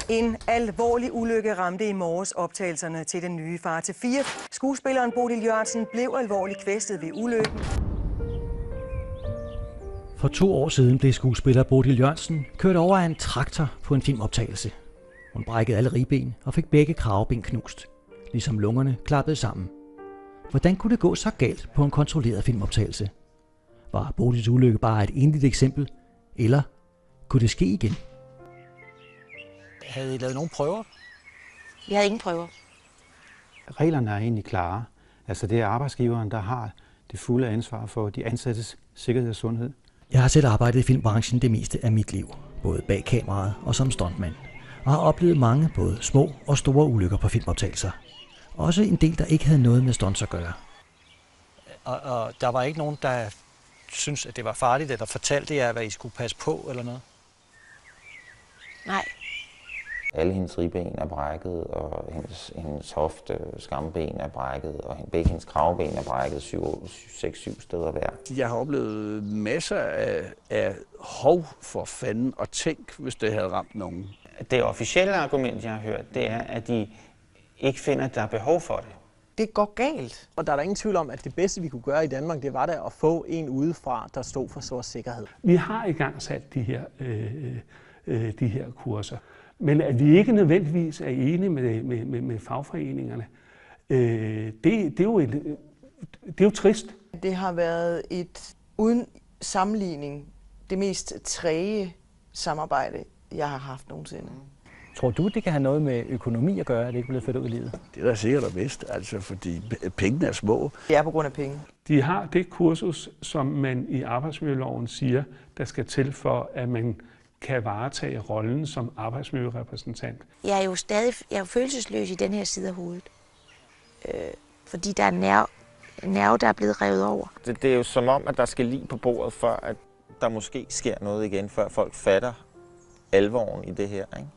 En alvorlig ulykke ramte i morges optagelserne til den nye Far til 4. Skuespilleren Bodil Jørgensen blev alvorligt kvæstet ved ulykken. For 2 år siden blev skuespiller Bodil Jørgensen kørt over af en traktor på en filmoptagelse. Hun brækkede alle ribben og fik begge kraveben knust, ligesom lungerne klappede sammen. Hvordan kunne det gå så galt på en kontrolleret filmoptagelse? Var Bodils ulykke bare et enligt eksempel, eller kunne det ske igen? Havde I lavet nogle prøver? Vi havde ingen prøver. Reglerne er egentlig klare. Altså det er arbejdsgiveren, der har det fulde ansvar for de ansattes sikkerhed og sundhed. Jeg har selv arbejdet i filmbranchen det meste af mit liv, både bag kameraet og som stuntmand, og har oplevet mange både små og store ulykker på filmoptagelser. Også en del, der ikke havde noget med stunts at gøre. Og der var ikke nogen, der syntes, at det var farligt, eller fortalte jer, hvad I skulle passe på eller noget? Nej. Alle hendes ribben er brækket, og hendes hofte, skamben er brækket, og begge hendes kravben er brækket 6-7 steder hver. Jeg har oplevet masser af hov for fanden, og tænk, hvis det havde ramt nogen. Det officielle argument, jeg har hørt, det er, at de ikke finder, at der er behov for det. Det går galt. Og der er der ingen tvivl om, at det bedste, vi kunne gøre i Danmark, det var da at få en udefra, der stod for så sikkerhed. Vi har i gang sat de her kurser. Men at vi ikke nødvendigvis er enige med fagforeningerne, det er jo trist. Det har været et uden sammenligning det mest træge samarbejde, jeg har haft nogensinde. Tror du, det kan have noget med økonomi at gøre, at det ikke bliver ført ud i livet? Det er da sikkert og bedst, altså, fordi pengene er små. Det er på grund af penge. De har det kursus, som man i arbejdsmiljøloven siger, der skal til for, at man kan varetage rollen som arbejdsmiljørepræsentant. Jeg er jo følelsesløs i den her side af hovedet. Fordi der er nerve, der er blevet revet over. Det er jo som om, at der skal lig på bordet, for at der måske sker noget igen, før folk fatter alvoren i det her, ikke?